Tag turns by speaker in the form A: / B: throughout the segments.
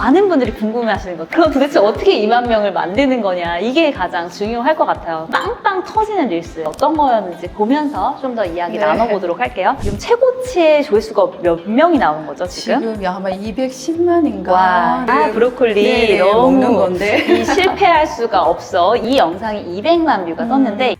A: 많은 분들이 궁금해하시는 거, 그럼 도대체 어떻게 2만 명을 만드는 거냐, 이게 가장 중요할 것 같아요. 빵빵 터지는 릴스 어떤 거였는지 보면서 좀 더 이야기 나눠보도록 할게요. 지금 최고치의 조회수가 몇 명이 나온 거죠, 지금?
B: 지금 아마 210만인가.
A: 와, 브로콜리 너무
B: 먹는 건데.
A: 이 실패할 수가 없어. 이 영상이 200만 뷰가 떴는데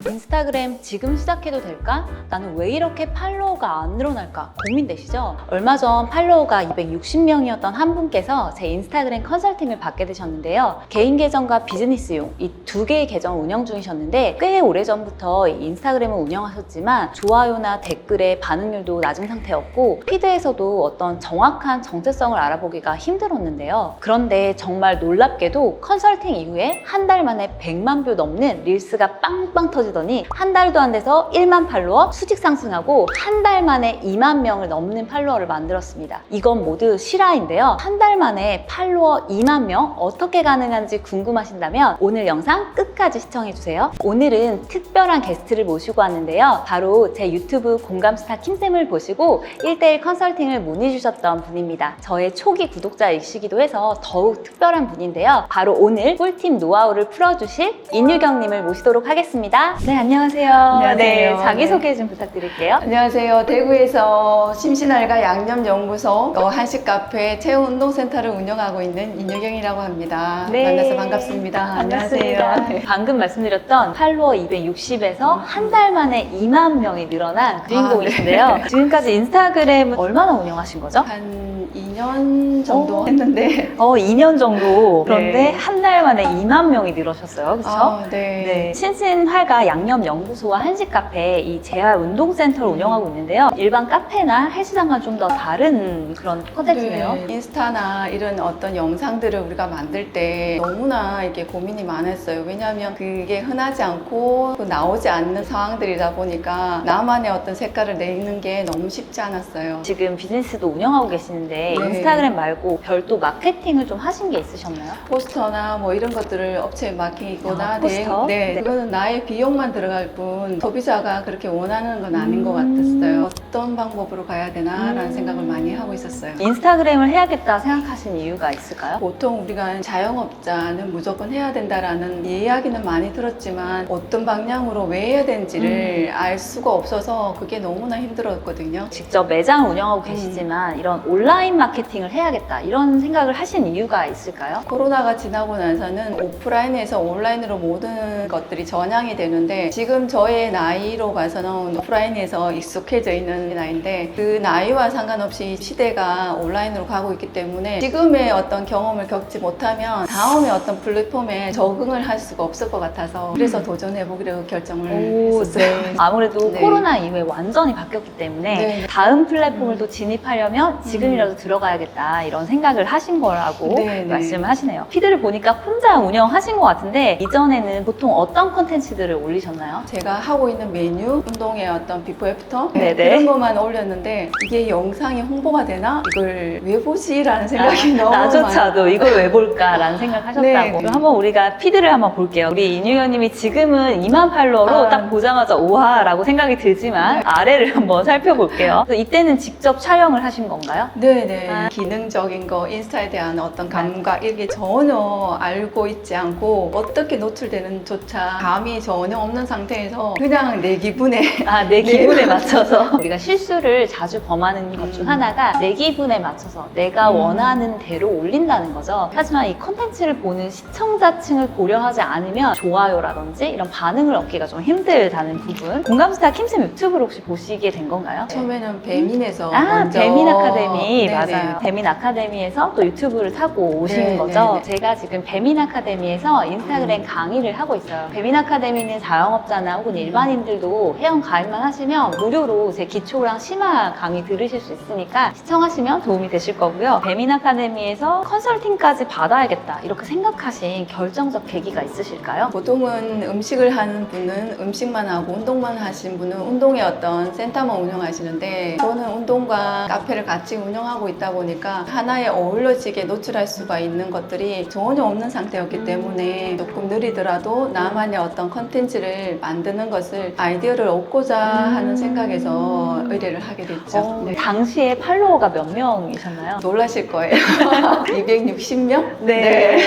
A: 인스타그램 지금 시작해도 될까? 나는 왜 이렇게 팔로워가 안 늘어날까? 고민되시죠? 얼마 전 팔로워가 260명이었던 한 분께서 제 인스타그램 컨설팅을 받게 되셨는데요. 개인 계정과 비즈니스용 이 두 개의 계정을 운영 중이셨는데 꽤 오래전부터 인스타그램을 운영하셨지만 좋아요나 댓글의 반응률도 낮은 상태였고 피드에서도 어떤 정확한 정체성을 알아보기가 힘들었는데요. 그런데 정말 놀랍게도 컨설팅 이후에 한 달 만에 100만 뷰 넘는 릴스가 빵빵 터지더니 한 달도 안 돼서 1만 팔로워 수직 상승하고 한 달 만에 2만 명을 넘는 팔로워를 만들었습니다. 이건 모두 실화인데요. 한 달 만에 팔로워 2만 명 어떻게 가능한지 궁금하신다면 오늘 영상 끝까지 시청해주세요. 오늘은 특별한 게스트를 모시고 왔는데요. 바로 제 유튜브 공감스타 킴쌤을 보시고 1:1 컨설팅을 문의주셨던 분입니다. 저의 초기 구독자이시기도 해서 더욱 특별한 분인데요. 바로 오늘 꿀팁 노하우를 풀어주실 인유경님을 모시도록 하겠습니다. 네, 안녕하세요.
B: 안녕하세요.
A: 네, 자기소개 좀 부탁드릴게요.
B: 안녕하세요. 대구에서 심신알가 양념연구소 한식 카페 체육운동센터를 운영하고 있는 인유경이라고 합니다.
A: 네.
B: 만나서 반갑습니다.
A: 반갑습니다.
B: 안녕하세요. 네.
A: 방금 말씀드렸던 팔로워 260에서 한 달 만에 2만 명이 늘어난 주인공이신데요. 지금까지 인스타그램은 얼마나 운영하신 거죠?
B: 한 2년 정도 했는데
A: 2년 정도. 그런데
B: 네.
A: 한 달 만에 2만 명이 늘으셨어요. 그렇죠?
B: 네.
A: 네, 신신활가 양념연구소와 한식카페 이 재활 운동센터를 운영하고 있는데요. 일반 카페나 헬스장과 좀 더 다른 그런 콘텐츠네요.
B: 네. 인스타나 이런 어떤 영상들을 우리가 만들 때 너무나 이렇게 고민이 많았어요. 왜냐하면 그게 흔하지 않고 나오지 않는 상황들이다 보니까 나만의 어떤 색깔을 내는 게 너무 쉽지 않았어요.
A: 지금 비즈니스도 운영하고 계시는데
B: 네.
A: 인스타그램 말고 별도 마케팅을 좀 하신 게 있으셨나요?
B: 포스터나 뭐 이런 것들을 업체에 맡기거나
A: 포스터?
B: 네. 그거는 나의 비용만 들어갈 뿐 소비자가 그렇게 원하는 건 아닌 것 같았어요. 어떤 방법으로 가야 되나라는 생각을 많이 하고 있었어요.
A: 인스타그램을 해야겠다 생각하신 이유가 있을까요?
B: 보통 우리가 자영업자는 무조건 해야 된다라는 이야기는 많이 들었지만 어떤 방향으로 왜 해야 되는지를 알 수가 없어서 그게 너무나 힘들었거든요.
A: 직접 매장 운영하고 계시지만 이런 온라인 마케팅을 해야겠다 이런 생각을 하신 이유가 있을까요?
B: 코로나가 지나고 나서는 오프라인에서 온라인으로 모든 것들이 전향이 되는데 지금 저의 나이로 봐서는 오프라인에서 익숙해져 있는 나이인데 그 나이와 상관없이 시대가 온라인으로 가고 있기 때문에 지금의 어떤 경험을 겪지 못하면 다음에 어떤 플랫폼에 적응을 할 수가 없을 것 같아서 그래서 도전해보기로 결정을 했었어요.
A: 네. 아무래도
B: 네.
A: 코로나 이후에 완전히 바뀌었기 때문에
B: 네.
A: 다음 플랫폼을 또 진입하려면 지금이라도 들어가야겠다 이런 생각을 하신 거라고
B: 네, 네.
A: 말씀을 하시네요. 피드를 보니까 혼자 운영하신 것 같은데 이전에는 보통 어떤 콘텐츠들을 올리셨나요?
B: 제가 하고 있는 메뉴, 운동의 어떤 비포 애프터
A: 네네.
B: 그런 것만 올렸는데 이게 영상이 홍보가 되나? 이걸 왜 보지? 라는 생각이 너무
A: 나조차도 이걸 왜 볼까라는 생각하셨다고.
B: 네.
A: 그럼 한번 우리가 피드를 한번 볼게요. 우리 인유현님이 지금은 2만 팔로워로 딱 보자마자 우와라고 생각이 들지만
B: 네.
A: 아래를 한번 살펴볼게요. 그래서 이때는 직접 촬영을 하신 건가요?
B: 네네. 기능적인 거, 인스타에 대한 어떤 감각 이게 전혀 알고 있지 않고 어떻게 노출되는조차 감이 전혀 없는 상태에서 그냥 내 기분에
A: 내 기분에 맞춰서 우리가 실수를 자주 범하는 것 중 하나가 내 기분에 맞춰서 내가 원하는 대로 올린다는 거죠. 하지만 이 컨텐츠를 보는 시청자층을 고려하지 않으면 좋아요라든지 이런 반응을 얻기가 좀 힘들다는 부분. 공감스타 킴쌤 유튜브를 혹시 보시게 된 건가요?
B: 처음에는 배민에서 먼저
A: 배민 아카데미.
B: 네네.
A: 맞아요. 배민 아카데미에서 또 유튜브를 타고 오신
B: 네,
A: 거죠.
B: 네, 네.
A: 제가 지금 배민 아카데미에서 인스타그램 강의를 하고 있어요. 배민 아카데미는 자영업자나 혹은 일반인들도 회원 가입만 하시면 무료로 제 기초랑 심화 강의 들으실 수 있으니까 시청하시면 도움이 되실 거고요. 배민 아카데미에서 컨설팅까지 받아야겠다 이렇게 생각하신 결정적 계기가 있으실까요?
B: 보통은 음식을 하는 분은 음식만 하고 운동만 하신 분은 운동의 어떤 센터만 운영하시는데 저는 운동과 카페를 같이 운영하고 하고 있다 보니까 하나에 어울러지게 노출할 수가 있는 것들이 전혀 없는 상태였기 때문에 조금 느리더라도 나만의 어떤 컨텐츠를 만드는 것을 아이디어를 얻고자 하는 생각에서 의뢰를 하게 됐죠. 네.
A: 당시에 팔로워가 몇 명이셨나요?
B: 놀라실 거예요. 260명?
A: 네,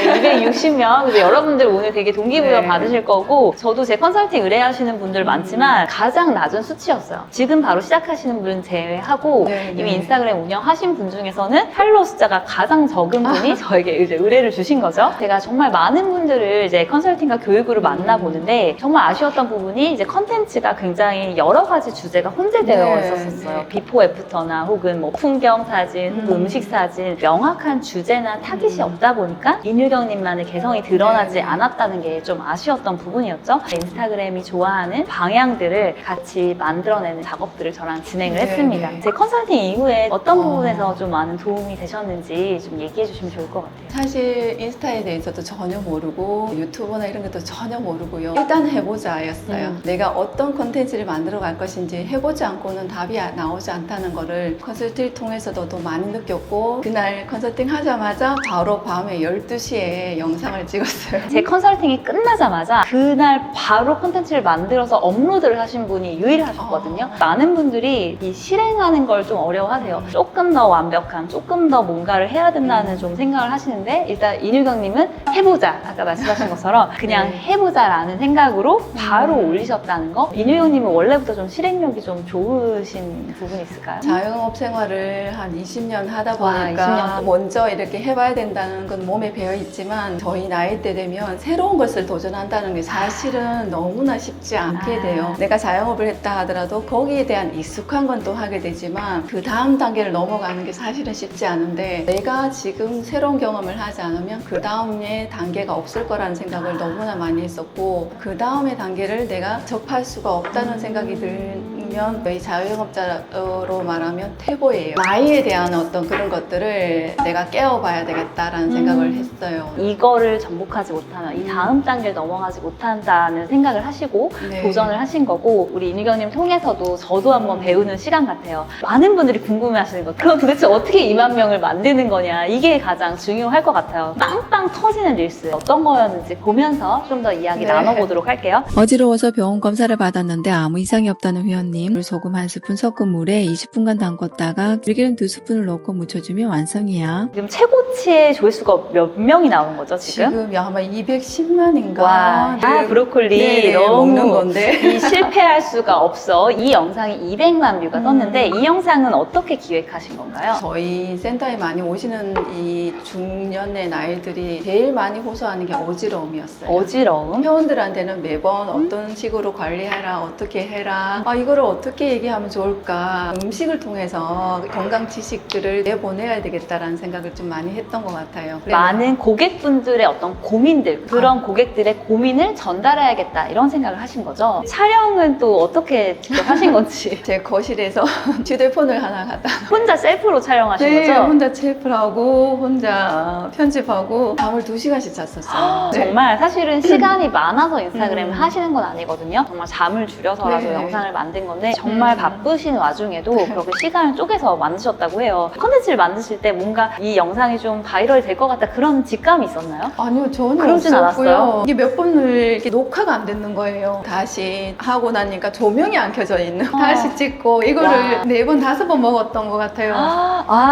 A: 260명. 그래서 여러분들 오늘 되게 동기부여
B: 네.
A: 받으실 거고, 저도 제 컨설팅 의뢰하시는 분들 많지만 가장 낮은 수치였어요. 지금 바로 시작하시는 분은 제외하고
B: 네,
A: 이미
B: 네.
A: 인스타그램 운영하신 분 중에서는 팔로워 숫자가 가장 적은 분이 저에게 이제 의뢰를 주신 거죠. 제가 정말 많은 분들을 이제 컨설팅과 교육으로 만나보는데 정말 아쉬웠던 부분이 이제 컨텐츠가 굉장히 여러 가지 주제가 혼재되어
B: 네,
A: 있었어요.
B: 네.
A: 비포 애프터나 혹은 뭐 풍경 사진, 혹은 음식 사진, 명확한 주제나 타깃이 없다 보니까 인유경님만의 개성이 드러나지
B: 네.
A: 않았다는 게 좀 아쉬웠던 부분이었죠. 인스타그램이 좋아하는 방향들을 같이 만들어내는 작업들을 저랑 진행을
B: 네,
A: 했습니다.
B: 네.
A: 제 컨설팅 이후에 어떤 부분에서 좀 많은 도움이 되셨는지 좀 얘기해 주시면 좋을 것 같아요.
B: 사실 인스타에 대해서도 전혀 모르고 유튜브나 이런 것도 전혀 모르고요. 일단 해보자였어요. 내가 어떤 컨텐츠를 만들어 갈 것인지 해보지 않고는 답이 나오지 않다는 거를 컨설팅을 통해서도 더 많이 느꼈고, 그날 컨설팅 하자마자 바로 밤에 12시에 영상을 찍었어요.
A: 제 컨설팅이 끝나자마자 그날 바로 콘텐츠를 만들어서 업로드를 하신 분이 유일하셨거든요. 많은 분들이 이 실행하는 걸 좀 어려워하세요. 조금 더 완벽한, 조금 더 뭔가를 해야 된다는 좀 생각을 하시는데, 일단 인유경님은 해보자. 아까 말씀하신 것처럼 그냥
B: 네.
A: 해보자라는 생각으로 바로 올리셨다는 거. 인유경님은 원래부터 좀 실행력이 좀 좋으신 부분이 있을까요?
B: 자영업 생활을 한 20년 하다
A: 와,
B: 보니까
A: 20년.
B: 먼저 이렇게 해봐야 된다는 건 몸에 배어 있지만, 저희 나이 때 되면 새로운 것을 도전한다는 게 사실은 너무나 쉽지 않게 돼요. 내가 자영업을 했다 하더라도 거기에 대한 익숙한 건 또 하게 되지만 그 다음 단계를 넘어가는 게 사실은 쉽지 않은데, 내가 지금 새로운 경험을 하지 않으면 그 다음에 단계가 없을 거라는 생각을 너무나 많이 했었고, 그 다음의 단계를 내가 접할 수가 없다는 생각이 들면 저희 자영업자로 말하면 퇴보예요. 나이에 대한 어떤 그런 것들을 내가 깨워봐야 되겠다라는 생각을 했어요.
A: 이거를 정복하지 못하면 이 다음 단계를 넘어가지 못한다는 생각을 하시고
B: 네.
A: 도전을 하신 거고, 우리 인유경님 통해서도 저도 한번 배우는 시간 같아요. 많은 분들이 궁금해하시는 거, 그럼 도대체 어떻게 2만 명을 만드는 거냐, 이게 가장 중요할 것 같아요. 빵빵 터지는 릴스 어떤 거였는지 보면서 좀 더 이야기
B: 네.
A: 나눠보도록 할게요.
C: 어지러워서 병원 검사를 받았는데 아무 이상이 없다는 회원님, 소금 1스푼 섞은 물에 20분간 담궜다가 들기름 2스푼을 넣고 묻혀주면 완성이야.
A: 지금 최고치의 조회수가 몇 명이 나온 거죠, 지금?
B: 지금 아마 210만인가?
A: 와, 브로콜리
B: 네,
A: 너무
B: 먹는 건데.
A: 이 실패할 수가 없어. 이 영상이 200만 뷰가 떴는데 이 영상은 어떻게 기획하신 건가요?
B: 저희 센터에 많이 오시는 이 중년의 나이들이 제일 많이 호소하는 게 어지러움이었어요.
A: 어지러움?
B: 회원들한테는 매번 어떤 식으로 관리해라, 어떻게 해라, 이거를 어떻게 얘기하면 좋을까, 음식을 통해서 건강 지식들을 내보내야 되겠다라는 생각을 좀 많이 했던 것 같아요.
A: 많은 고객분들의 어떤 고민들, 그런 고객들의 고민을 전달해야겠다 이런 생각을 하신 거죠. 촬영은 또 어떻게 직접 하신 건지.
B: 제 거실에서 휴대폰을 하나 갖다
A: 혼자 셀프로 촬영하신
B: 네,
A: 거죠?
B: 혼자 체프를 하고 혼자 편집하고 밤을 2시간씩 잤었어요. 네.
A: 정말 사실은 시간이 많아서 인스타그램을 하시는 건 아니거든요. 정말 잠을 줄여서라도
B: 네.
A: 영상을 만든 건데 정말 바쁘신 와중에도 그렇게 시간을 쪼개서 만드셨다고 해요. 컨텐츠를 만드실 때 뭔가 이 영상이 좀 바이럴 될 것 같다 그런 직감이 있었나요?
B: 아니요, 전혀
A: 그러진
B: 없었고요.
A: 않았어요?
B: 이게 몇 번을 이렇게 녹화가 안 되는 거예요. 다시 하고 나니까 조명이 안 켜져 있는. 다시 찍고
A: 와.
B: 이거를 4번, 5번 먹었던 것 같아요.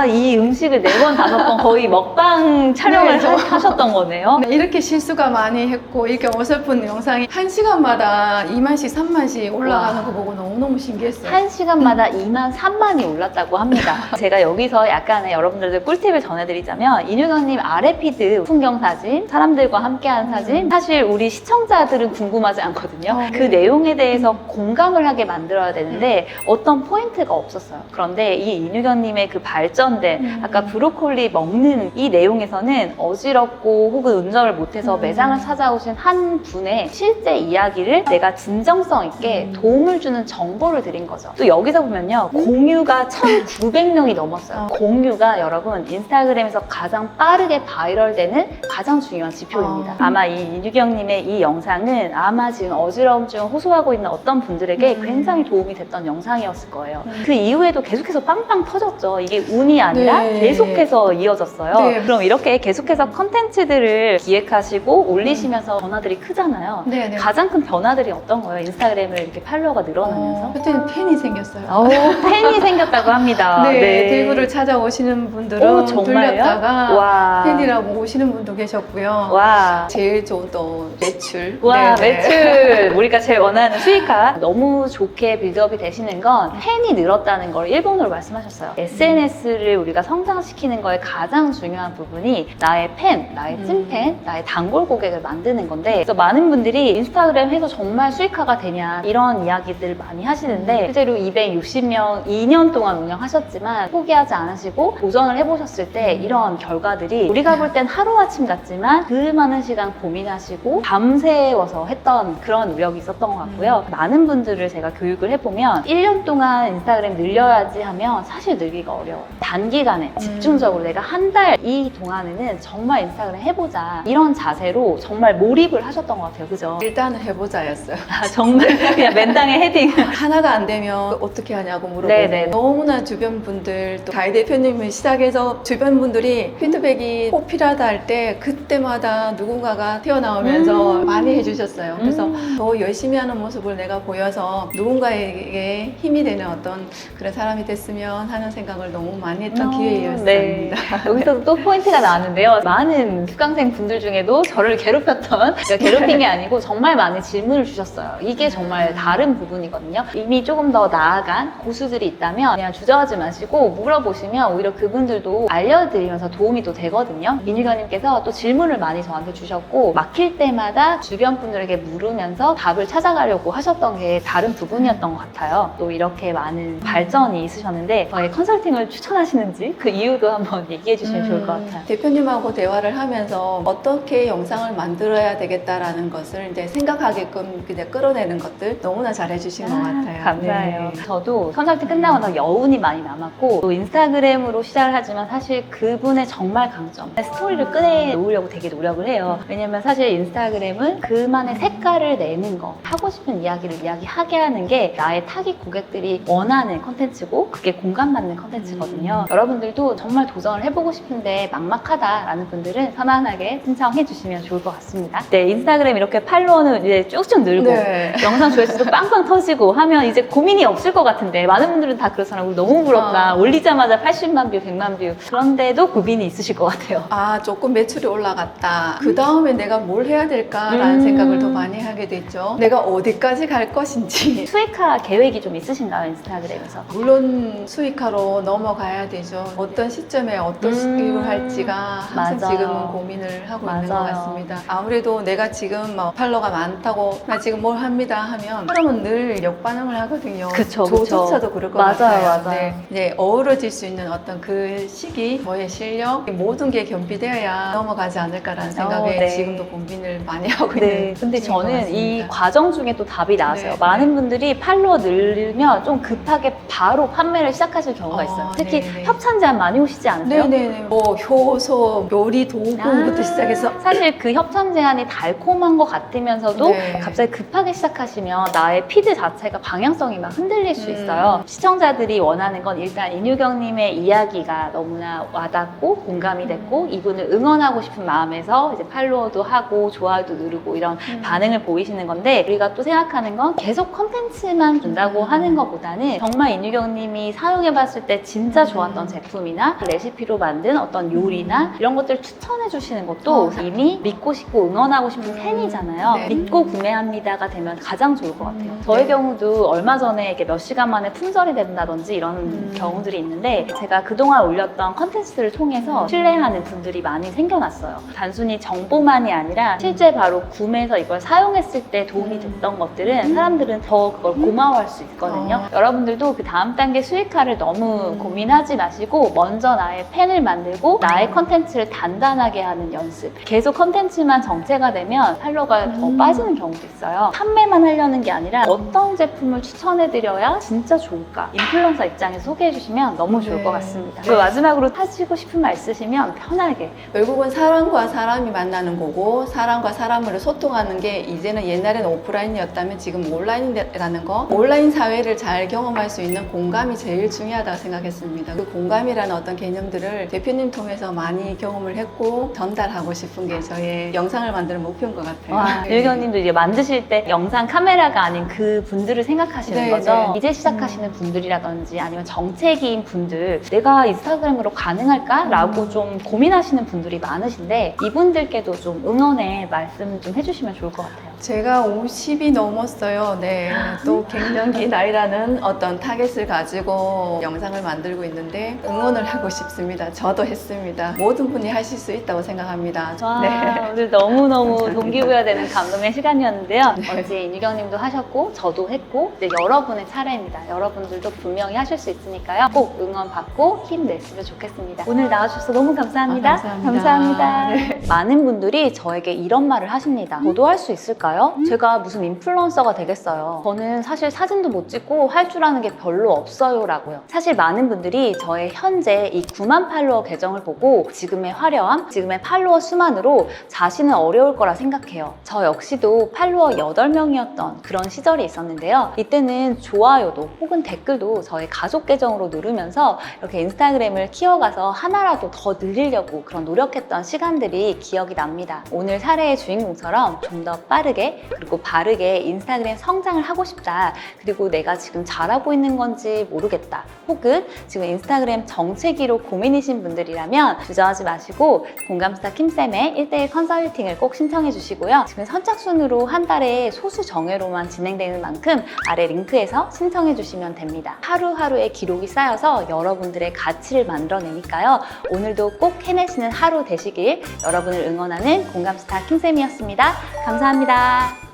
A: 이 음식을 4번, 5번 거의 먹방 촬영을
B: 네,
A: 하셨던 거네요.
B: 네, 이렇게 실수가 많이 했고 이렇게 어설픈 영상이 1시간마다 2만씩, 3만씩 올라가는
A: 와.
B: 거 보고 너무너무 신기했어요.
A: 1시간마다 2만 3만이 올랐다고 합니다. 제가 여기서 약간의 여러분들의 꿀팁을 전해드리자면, 인유경님 아래 피드 풍경 사진, 사람들과 함께한 사진, 사실 우리 시청자들은 궁금하지 않거든요.
B: 네.
A: 그 내용에 대해서 공감을 하게 만들어야 되는데 어떤 포인트가 없었어요. 그런데 이 인유경님의 그 발전된 아까 브로콜리 먹는 이 내용에서는 어지럽고 혹은 운전을 못해서 매장을 찾아오신 한 분의 실제 이야기를 내가 진정성 있게 도움을 주는 정보 정보를 드린 거죠. 또 여기서 보면요. 공유가 1,900명이 넘었어요. 공유가 여러분 인스타그램에서 가장 빠르게 바이럴되는 가장 중요한 지표입니다. 아마 이 인유경님의 이 영상은 아마 지금 어지러움증 호소하고 있는 어떤 분들에게 굉장히 도움이 됐던 영상이었을 거예요. 그 이후에도 계속해서 빵빵 터졌죠. 이게 운이 아니라
B: 네.
A: 계속해서 이어졌어요.
B: 네.
A: 그럼 이렇게 계속해서 컨텐츠들을 기획하시고 올리시면서 변화들이 크잖아요.
B: 네네.
A: 가장 큰 변화들이 어떤 거예요? 인스타그램을 이렇게 팔로워가 늘어나면서?
B: 그때는 팬이 생겼어요.
A: 팬이 생겼다고 합니다.
B: 네, 대구를 찾아오시는 분들은
A: 오, 정말요?
B: 들렸다가
A: 와.
B: 팬이라고 오시는 분도 계셨고요.
A: 와.
B: 제일 좋은 또 매출.
A: 와,
B: 네네.
A: 매출. 우리가 제일 원하는 수익화. 너무 좋게 빌드업이 되시는 건 팬이 늘었다는 걸 일본어로 말씀하셨어요. SNS를 우리가 성장시키는 거에 가장 중요한 부분이 나의 팬, 나의 찐팬, 나의 단골 고객을 만드는 건데, 그래서 많은 분들이 인스타그램 해서 정말 수익화가 되냐 이런 이야기들을 많이 하시는데, 실제로 260명 2년 동안 운영하셨지만 포기하지 않으시고 도전을 해보셨을 때 이런 결과들이 우리가 볼 땐 하루아침 같지만 그 많은 시간 고민하시고 밤새워서 했던 그런 노력이 있었던 것 같고요. 많은 분들을 제가 교육을 해보면 1년 동안 인스타그램 늘려야지 하면 사실 늘기가 어려워요. 단기간에 집중적으로 내가 한 달 이 동안에는 정말 인스타그램 해보자 이런 자세로 정말 몰입을 하셨던 것 같아요. 그죠?
B: 일단은 해보자였어요.
A: 아, 정말 그냥 맨땅에 헤딩.
B: 하나가 안 되면 어떻게 하냐고 물어보고
A: 네네.
B: 너무나 주변 분들 또 가이 대표님을 시작해서 주변 분들이 피드백이 꼭 필요하다 할 때 그때마다 누군가가 튀어나오면서 많이 해주셨어요. 그래서 더 열심히 하는 모습을 내가 보여서 누군가에게 힘이 되는 어떤 그런 사람이 됐으면 하는 생각을 너무 많이 했던 기회였습니다.
A: 네. 여기서 또 포인트가 나왔는데요. 많은 수강생 분들 중에도 저를 괴롭혔던, 그러니까 괴롭힌 게 아니고 정말 많은 질문을 주셨어요. 이게 정말 다른 부분이거든요. 이미 조금 더 나아간 고수들이 있다면 그냥 주저하지 마시고 물어보시면 오히려 그분들도 알려드리면서 도움이 또 되거든요. 인유경님께서 또 질문을 많이 저한테 주셨고 막힐 때마다 주변 분들에게 물으면서 답을 찾아가려고 하셨던 게 다른 부분이었던 것 같아요. 또 이렇게 많은 발전이 있으셨는데 저의 컨설팅을 추천하시는지 그 이유도 한번 얘기해 주시면 좋을 것 같아요.
B: 대표님하고 대화를 하면서 어떻게 영상을 만들어야 되겠다라는 것을 이제 생각하게끔 그냥 끌어내는 것들 너무나 잘해주신 것 같아요.
A: 감사해요.
B: 네.
A: 저도 컨설팅 끝나고 나서 여운이 많이 남았고 또 인스타그램으로 시작을 하지만 사실 그분의 정말 강점 스토리를 꺼내놓으려고 되게 노력을 해요. 왜냐면 사실 인스타그램은 그만의 색깔을 내는 거 하고 싶은 이야기를 이야기하게 하는 게 나의 타깃 고객들이 원하는 컨텐츠고 그게 공감받는 컨텐츠거든요. 여러분들도 정말 도전을 해보고 싶은데 막막하다라는 분들은 편안하게 신청해 주시면 좋을 것 같습니다. 네, 인스타그램 이렇게 팔로워는 이제 쭉쭉 늘고
B: 네.
A: 영상 조회수도 빵빵 터지고 하면 이제 고민이 없을 것 같은데 많은 분들은 다 그렇잖아요. 우리 너무 부럽다. 올리자마자 80만 뷰, 100만 뷰. 그런데도 고민이 있으실 것 같아요.
B: 아, 조금 매출이 올라갔다. 그 다음에 내가 뭘 해야 될까라는 생각을 더 많이 하게 됐죠. 내가 어디까지 갈 것인지.
A: 수익화 계획이 좀 있으신가요? 인스타그램에서?
B: 물론 수익화로 넘어가야 되죠. 어떤 시점에 어떤 수익을 할지가 항상
A: 맞아요.
B: 지금은 고민을 하고 있는 것
A: 맞아요.
B: 같습니다. 아무래도 내가 지금 뭐 팔로워가 많다고 나 지금 뭘 합니다 하면 사람은 늘 역반응을 하거든요.
A: 그쵸, 그쵸.
B: 저조차도 그럴 것
A: 맞아요,
B: 같아요.
A: 맞아요.
B: 네, 이제 어우러질 수 있는 어떤 그 시기, 저의 실력, 모든 게 겸비되어야 넘어가지 않을까라는 생각에
A: 네.
B: 지금도 고민을 많이 하고
A: 네,
B: 있는
A: 근데
B: 중인 것
A: 저는 이
B: 같습니다.
A: 과정 중에 또 답이 나왔어요.
B: 네,
A: 많은 분들이 팔로워 늘면 좀 급하게 바로 판매를 시작하실 경우가 있어요. 특히
B: 네네.
A: 협찬 제안 많이 오시지 않으세요?
B: 네네네. 뭐 효소, 요리 도구부터 시작해서
A: 사실 그 협찬 제안이 달콤한 것 같으면서도
B: 네.
A: 갑자기 급하게 시작하시면 나의 피드 자체가 방향성이 막 흔들릴 수 있어요. 시청자들이 원하는 건 일단 인유경님의 이야기가 너무나 와닿고 공감이 됐고 이분을 응원하고 싶은 마음에서 이제 팔로워도 하고 좋아요도 누르고 이런 반응을 보이시는 건데 우리가 또 생각하는 건 계속 컨텐츠만 준다고 하는 것보다는 정말 인유경님이 사용해봤을 때 진짜 좋았던 제품이나 레시피로 만든 어떤 요리나 이런 것들을 추천해 주시는 것도 이미 믿고 싶고 응원하고 싶은 팬이잖아요.
B: 네.
A: 믿고 구매합니다가 되면 가장 좋을 것 같아요. 저의 경우도 얼마 전에 이렇게 몇 시간 만에 품절이 된다든지 이런 경우들이 있는데 제가 그동안 올렸던 컨텐츠들을 통해서 신뢰하는 분들이 많이 생겨났어요. 단순히 정보만이 아니라 실제 바로 구매해서 이걸 사용했을 때 도움이 됐던 것들은 사람들은 더 그걸 고마워할 수 있거든요. 여러분들도 그 다음 단계 수익화를 너무 고민하지 마시고 먼저 나의 팬을 만들고 나의 컨텐츠를 단단하게 하는 연습. 계속 컨텐츠만 정체가 되면 팔로워가 더 빠지는 경우도 있어요. 판매만 하려는 게 아니라 어떤 제품을 제품을 추천해드려야 진짜 좋을까? 인플루언서 입장에서 소개해주시면 너무 좋을
B: 네.
A: 것 같습니다.
B: 네.
A: 마지막으로 하시고 싶은 말 있으시면 편하게.
B: 결국은 사람과 사람이 만나는 거고 사람과 사람으로 소통하는 게 이제는 옛날에는 오프라인이었다면 지금 온라인이라는 거, 온라인 사회를 잘 경험할 수 있는 공감이 제일 중요하다고 생각했습니다. 그 공감이라는 어떤 개념들을 대표님 통해서 많이 경험을 했고 전달하고 싶은 게 저의 영상을 만드는 목표인 것 같아요.
A: 와,
B: 네.
A: 유경님도 이제 만드실 때 영상 카메라가 아닌 그 분들을 생각하시는
B: 네,
A: 거죠?
B: 네.
A: 이제 시작하시는 분들이라든지 아니면 정체기인 분들, 내가 인스타그램으로 가능할까? 라고 좀 고민하시는 분들이 많으신데 이분들께도 좀 응원의 말씀 좀 해주시면 좋을 것 같아요.
B: 제가 50이 넘었어요. 네. 또 갱년기 나이라는 어떤 타겟을 가지고 영상을 만들고 있는데 응원을 하고 싶습니다. 저도 했습니다. 모든 분이 하실 수 있다고 생각합니다.
A: 와,
B: 네.
A: 오늘 너무너무 동기부여되는 감동의 시간이었는데요. 어제 인유경님도 하셨고 저도 했고 이제 여러분의 차례입니다. 여러분들도 분명히 하실 수 있으니까요. 꼭 응원받고 힘냈으면 좋겠습니다. 오늘 나와주셔서 너무 감사합니다.
B: 감사합니다.
A: 감사합니다.
B: 네.
A: 많은 분들이 저에게 이런 말을 하십니다. 저도 할 수 있을까요? 제가 무슨 인플루언서가 되겠어요. 저는 사실 사진도 못 찍고 할 줄 아는 게 별로 없어요 라고요. 사실 많은 분들이 저의 현재 이 9만 팔로워 계정을 보고 지금의 화려함, 지금의 팔로워 수만으로 자신은 어려울 거라 생각해요. 저 역시도 팔로워 8명이었던 그런 시절이 있었는데요. 이때는 좋아요도 혹은 댓글도 저의 가족 계정으로 누르면서 이렇게 인스타그램을 키워가서 하나라도 더 늘리려고 그런 노력했던 시간들이 기억이 납니다. 오늘 사례의 주인공처럼 좀 더 빠르게 그리고 바르게 인스타그램 성장을 하고 싶다. 그리고 내가 지금 잘하고 있는 건지 모르겠다. 혹은 지금 인스타그램 정체기로 고민이신 분들이라면 주저하지 마시고 공감스타 킴쌤의 1:1 컨설팅을 꼭 신청해 주시고요. 지금 선착순으로 한 달에 소수 정예로만 진행되는 만큼 아래 링크에서 신청해 주시면 됩니다. 하루하루의 기록이 쌓여서 여러분들의 가치를 만들어내니까요. 오늘도 꼭 해내시는 하루 되시길 여러분을 응원하는 공감스타 킴쌤이었습니다. 감사합니다.